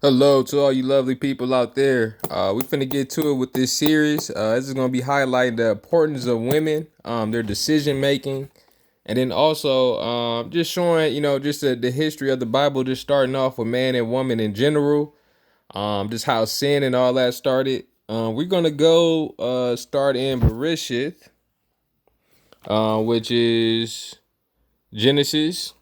Hello to all you lovely people out there. We finna get to it with this series. This is gonna be highlighting the importance of women, their decision making, and then also just showing, just the history of the Bible, just starting off with man and woman in general, just how sin and all that started. We're gonna go start in Bereshith, which is Genesis.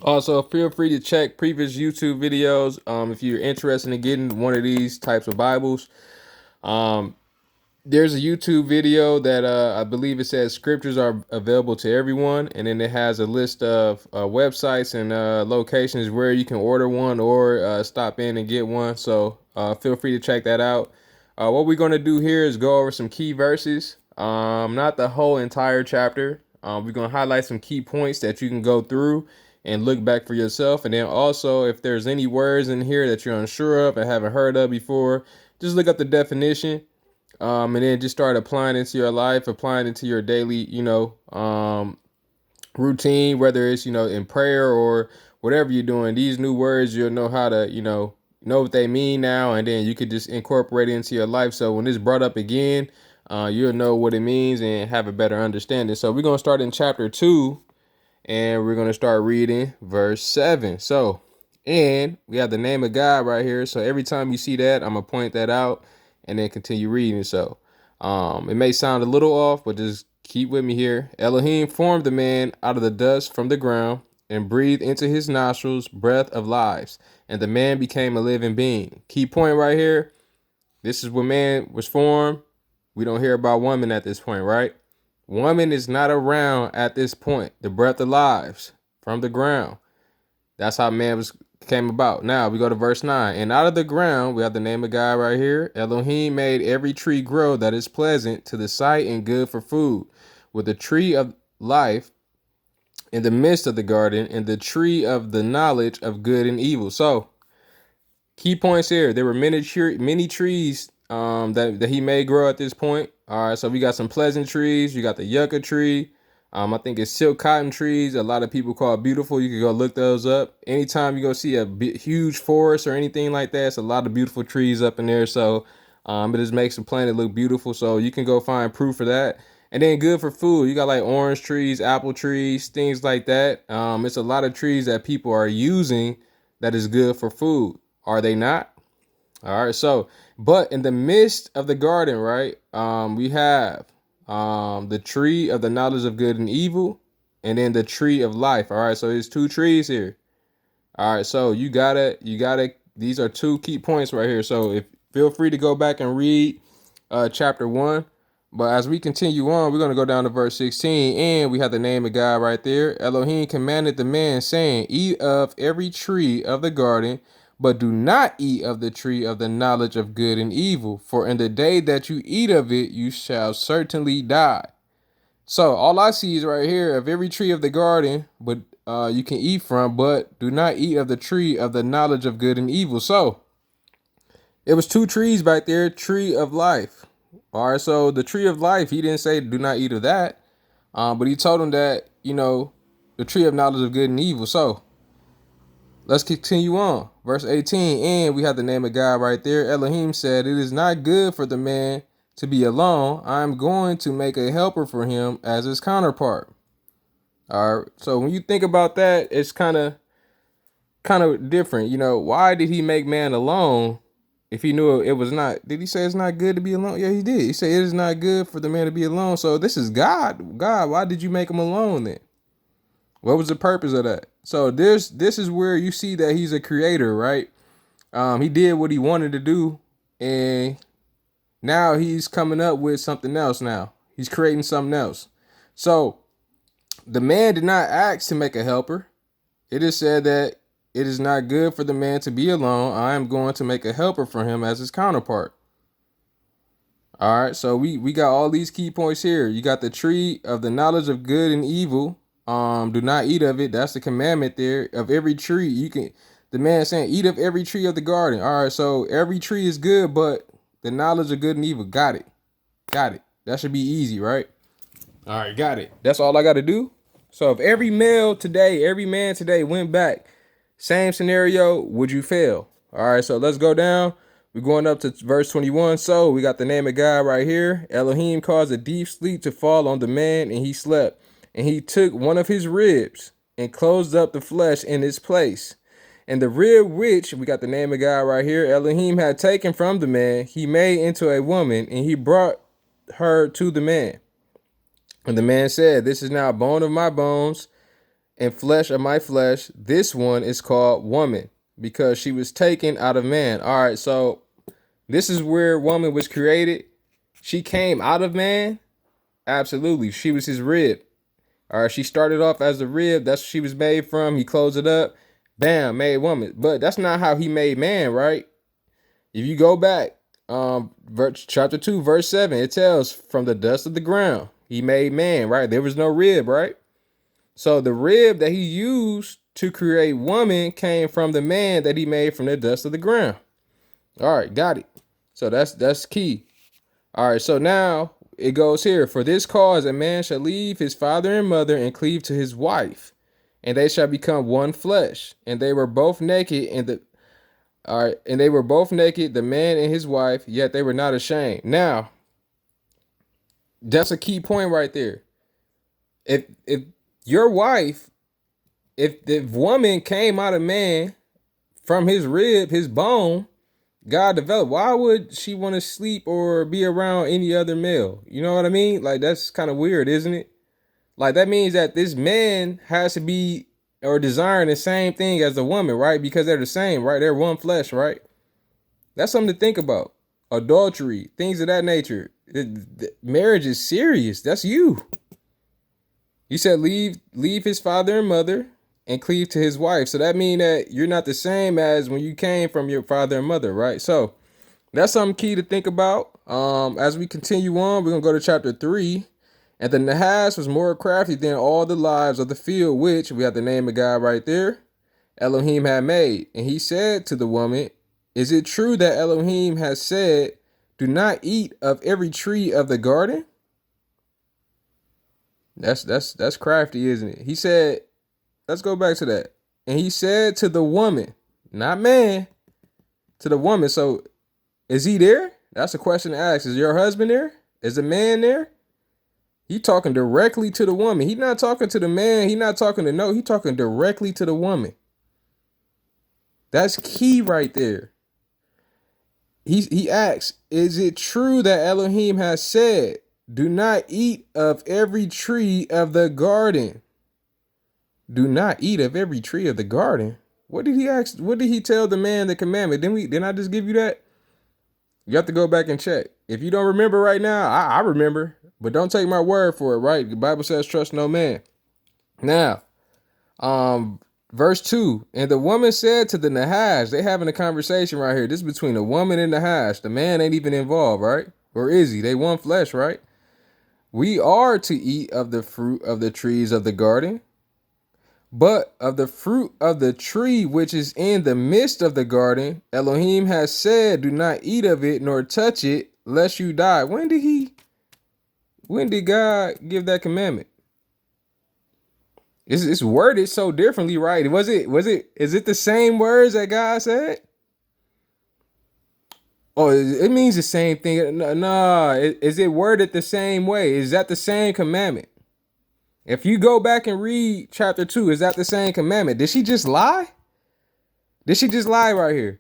Also, feel free to check previous YouTube videos if you're interested in getting one of these types of Bibles. Um, there's a YouTube video that I believe it says scriptures are available to everyone, and then it has a list of websites and locations where you can order one or stop in and get one. So feel free to check that out. What we're going to do here is go over some key verses, not the whole entire chapter. We're going to highlight some key points that you can go through and look back for yourself. And then also, if there's any words in here that you're unsure of and haven't heard of before, just look up the definition, and then just start applying it to your life, applying it to your daily, routine, whether it's, in prayer or whatever you're doing. These new words, you'll know how to, know what they mean now, and then you could just incorporate it into your life. So when it's brought up again, you'll know what it means and have a better understanding. So we're going to start in chapter 2, and we're going to start reading verse 7. So, and we have the name of God right here. So every time you see that, I'm going to point that out and then continue reading. So, it may sound a little off, but just keep with me here. Elohim formed the man out of the dust from the ground and breathed into his nostrils breath of lives, and the man became a living being. Key point right here. This is when man was formed. We don't hear about woman at this point, right? Woman is not around at this point. The breath of lives from the ground. That's how man came about. Now we go to verse 9. And out of the ground, we have the name of God right here. Elohim made every tree grow that is pleasant to the sight and good for food, with the tree of life in the midst of the garden, and the tree of the knowledge of good and evil. So, key points here. There were many trees that he made grow at this point. All right, so we got some pleasant trees. You got the yucca tree. I think it's silk cotton trees. A lot of people call it beautiful. You can go look those up. Anytime you go see a huge forest or anything like that, it's a lot of beautiful trees up in there. So it just makes the planet look beautiful. So you can go find proof for that. And then good for food. You got like orange trees, apple trees, things like that. It's a lot of trees that people are using that is good for food. Are they not? All right. So, but in the midst of the garden, right, we have the tree of the knowledge of good and evil, and then the tree of life. All right. So there's two trees here. All right. So you gotta. These are two key points right here. So if feel free to go back and read chapter 1. But as we continue on, we're going to go down to verse 16, and we have the name of God right there. Elohim commanded the man, saying, eat of every tree of the garden, but do not eat of the tree of the knowledge of good and evil, for in the day that you eat of it, you shall certainly die. So all I see is right here, of every tree of the garden, but you can eat from, but do not eat of the tree of the knowledge of good and evil. So it was two trees back there, tree of life. All right, so the tree of life, he didn't say do not eat of that, but he told him that, the tree of knowledge of good and evil. So let's continue on. Verse 18, and we have the name of God right there. Elohim said, it is not good for the man to be alone. I am going to make a helper for him as his counterpart. All right, so when you think about that, it's kind of different. Why did he make man alone if he knew it was not? Did he say it's not good to be alone? Yeah, he did. He said it is not good for the man to be alone. So this is God. God, why did you make him alone then? What was the purpose of that? So this is where you see that he's a creator, right? He did what he wanted to do, and now he's coming up with something else. Now he's creating something else. So the man did not ask to make a helper. It is said that it is not good for the man to be alone. I am going to make a helper for him as his counterpart. All right, so we got all these key points here. You got the tree of the knowledge of good and evil. Do not eat of it. That's the commandment there. Of every tree, you can. The man saying, eat of every tree of the garden. All right, so every tree is good, but the knowledge of good and evil. Got it. Got it. That should be easy, right? All right, got it. That's all I got to do. So if every man today went back, same scenario, would you fail? All right, so let's go down. We're going up to verse 21. So we got the name of God right here. Elohim caused a deep sleep to fall on the man, and he slept. And he took one of his ribs and closed up the flesh in its place. And the rib which, we got the name of God right here, Elohim had taken from the man, he made into a woman, and he brought her to the man. And the man said, this is now bone of my bones and flesh of my flesh. This one is called woman, because she was taken out of man. All right, so this is where woman was created. She came out of man. Absolutely. She was his rib. All right, she started off as a rib. That's what she was made from. He closed it up. Bam, made woman. But that's not how he made man, right? If you go back, chapter 2, verse 7, it tells from the dust of the ground, he made man, right? There was no rib, right? So the rib that he used to create woman came from the man that he made from the dust of the ground. All right, got it. So that's key. All right, so now it goes here. For this cause a man shall leave his father and mother and cleave to his wife, and they shall become one flesh. And they were both naked, and they were both naked, the man and his wife, yet they were not ashamed. Now, that's a key point right there. If your wife, if the woman came out of man from his rib, his bone, God developed, why would she want to sleep or be around any other male? You know what I mean? Like, that's kind of weird, isn't it? Like, that means that this man has to be or desiring the same thing as the woman, right? Because they're the same, right? They're one flesh, right? That's something to think about. Adultery, things of that nature. Marriage is serious. That's you. You said leave his father and mother and cleave to his wife. So that means that you're not the same as when you came from your father and mother, right? So that's something key to think about. As we continue on, we're going to go to chapter 3. And the Nahas was more crafty than all the lives of the field, which, we have the name of God right there, Elohim had made. And he said to the woman, is it true that Elohim has said, do not eat of every tree of the garden? That's crafty, isn't it? He said, let's go back to that. And he said to the woman, not man, to the woman. So is he there? That's a question to ask. Is your husband there? Is the man there? He talking directly to the woman. He not talking to the man. He not talking to no. He talking directly to the woman. That's key right there. He asks, is it true that Elohim has said, do not eat of every tree of the garden? Do not eat of every tree of the garden. What did he ask? What did he tell the man the commandment? Didn't I just give you that? You have to go back and check. If you don't remember right now, I remember, but don't take my word for it, right? The Bible says trust no man. Now, verse 2, and the woman said to the Nahash, they having a conversation right here. This is between the woman and the Nahash. The man ain't even involved, right? Or is he? They one flesh, right? We are to eat of the fruit of the trees of the garden, but of the fruit of the tree which is in the midst of the garden, Elohim has said, do not eat of it nor touch it, lest you die. When did God give that commandment? It's worded so differently, right? Is it the same words that God said? Oh, it means the same thing. No, is it worded the same way? Is that the same commandment? If you go back and read chapter 2, is that the same commandment? Did she just lie? Did she just lie right here?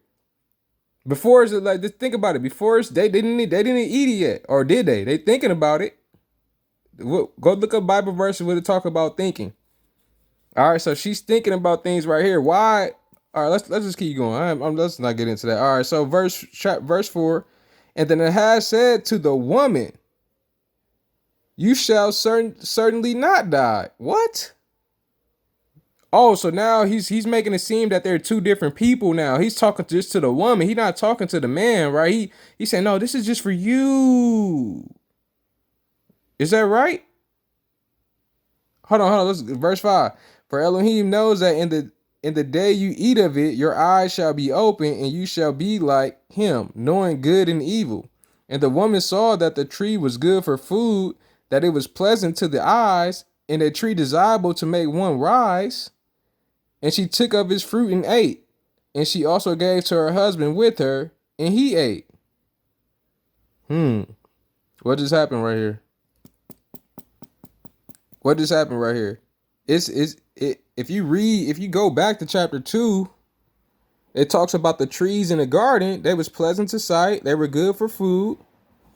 Before it's like, just think about it. Before they didn't eat it yet, or did they? They thinking about it. Go look up Bible verses where they talk about thinking. All right, so she's thinking about things right here. Why? All right, let's just keep going. Let's not get into that. All right, so verse 4, and then it has said to the woman, you shall certainly not die. What? Oh, so now he's making it seem that they're two different people now. He's talking just to the woman. He's not talking to the man, right? He's saying, no, this is just for you. Is that right? Hold on. Let's verse 5. For Elohim knows that in the day you eat of it, your eyes shall be open, and you shall be like him, knowing good and evil. And the woman saw that the tree was good for food, that it was pleasant to the eyes, and a tree desirable to make one wise. And she took of its fruit and ate. and she also gave to her husband with her, and he ate. What just happened right here? What just happened right here? If you go back to chapter 2, it talks about the trees in the garden. They was pleasant to sight. They were good for food.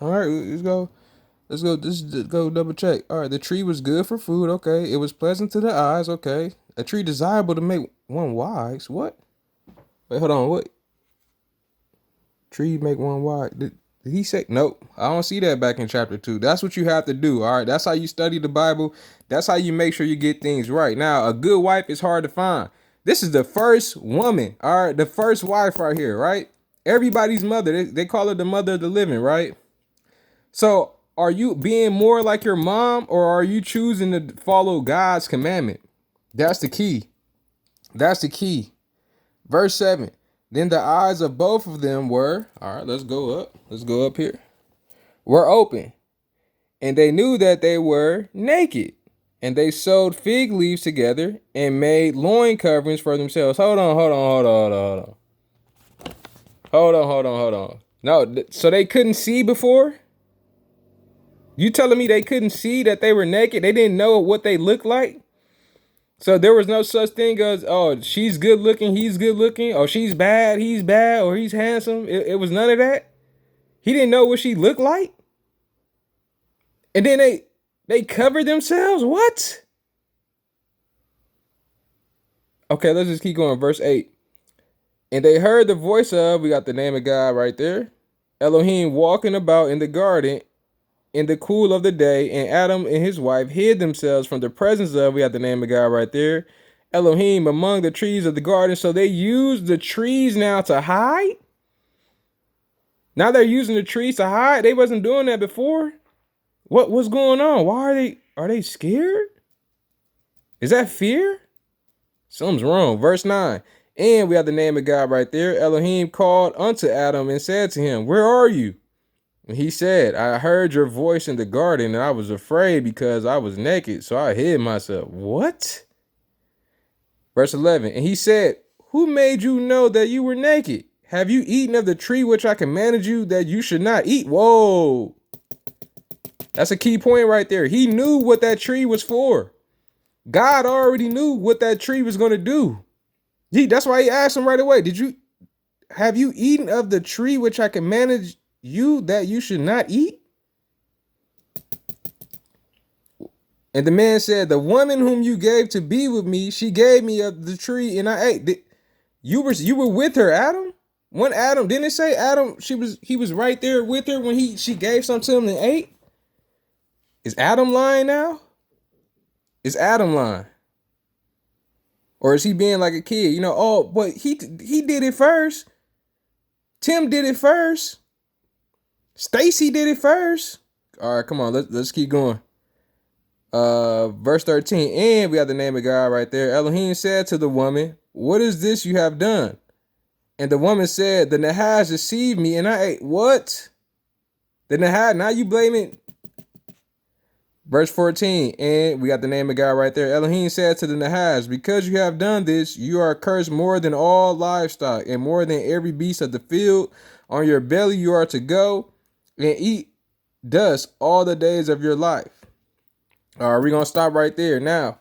All right, let's go. Just go double check. All right, the tree was good for food. Okay, it was pleasant to the eyes. Okay, a tree desirable to make one wise. What? Wait, hold on. What? Tree make one wise. Did he say? Nope. I don't see that back in chapter 2. That's what you have to do. All right, that's how you study the Bible. That's how you make sure you get things right. Now, a good wife is hard to find. This is the first woman. All right, the first wife right here. Right. Everybody's mother. They call her the mother of the living. Right. So, are you being more like your mom, or are you choosing to follow God's commandment? That's the key. That's the key. Verse 7. Then the eyes of both of them were, all right, let's go up. Let's go up here. Were open. And they knew that they were naked. And they sewed fig leaves together and made loin coverings for themselves. Hold on. No, so they couldn't see before? You telling me they couldn't see that they were naked? They didn't know what they looked like? So there was no such thing as, oh, she's good looking, he's good looking, or she's bad, he's bad, or he's handsome. It was none of that. He didn't know what she looked like. And then they covered themselves? What? Okay, let's just keep going. Verse 8. And they heard the voice of, we got the name of God right there, Elohim walking about in the garden in the cool of the day, and Adam and his wife hid themselves from the presence of, we have the name of God right there, Elohim, among the trees of the garden. So they used the trees now to hide? Now they're using the trees to hide? They wasn't doing that before? What's going on? Why are they scared? Is that fear? Something's wrong. Verse 9. And we have the name of God right there. Elohim called unto Adam and said to him, where are you? And he said, I heard your voice in the garden, and I was afraid because I was naked, so I hid myself. What? Verse 11. And he said, who made you know that you were naked? Have you eaten of the tree which I commanded you that you should not eat? Whoa. That's a key point right there. He knew what that tree was for. God already knew what that tree was going to do. That's why he asked him right away, have you eaten of the tree which I commanded you that you should not eat? And the man said, the woman whom you gave to be with me, she gave me of the tree and I ate. You were with her, Adam? When Adam, didn't it say Adam, he was right there with her when she gave something to him and ate? Is Adam lying now? Is Adam lying? Or is he being like a kid? Oh, but he did it first. Tim did it first. Stacy did it first. All right, come on, let's keep going. Verse 13, and we have the name of God right there. Elohim said to the woman, what is this you have done? And the woman said, the Nahas deceived me and I ate. What? The Nahas, now you blaming. Verse 14, and we got the name of God right there. Elohim said to the Nahas, because you have done this, you are cursed more than all livestock and more than every beast of the field. On your belly you are to go and eat dust all the days of your life. All right, we're going to stop right there. Now,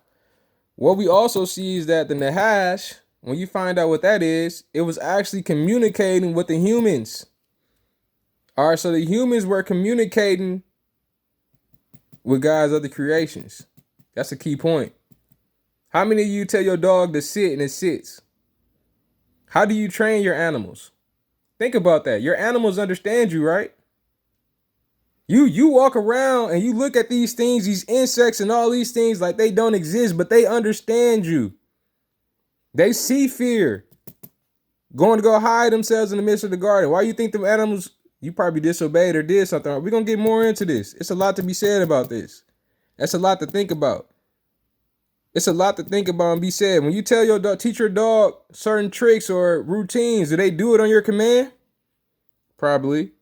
what we also see is that the Nahash, when you find out what that is, it was actually communicating with the humans. All right, so the humans were communicating with God's other creations. That's a key point. How many of you tell your dog to sit and it sits? How do you train your animals? Think about that. Your animals understand you, right? You walk around and you look at these things, these insects and all these things like they don't exist, but they understand you. They see fear. Going to go hide themselves in the midst of the garden. Why you think them animals, you probably disobeyed or did something? We're going to get more into this. It's a lot to be said about this. That's a lot to think about. It's a lot to think about and be said. When you tell your dog, teach your dog certain tricks or routines, do they do it on your command? Probably.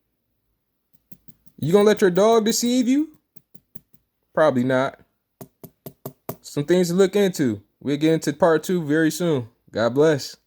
You gonna let your dog deceive you? Probably not. Some things to look into. We'll get into part 2 very soon. God bless.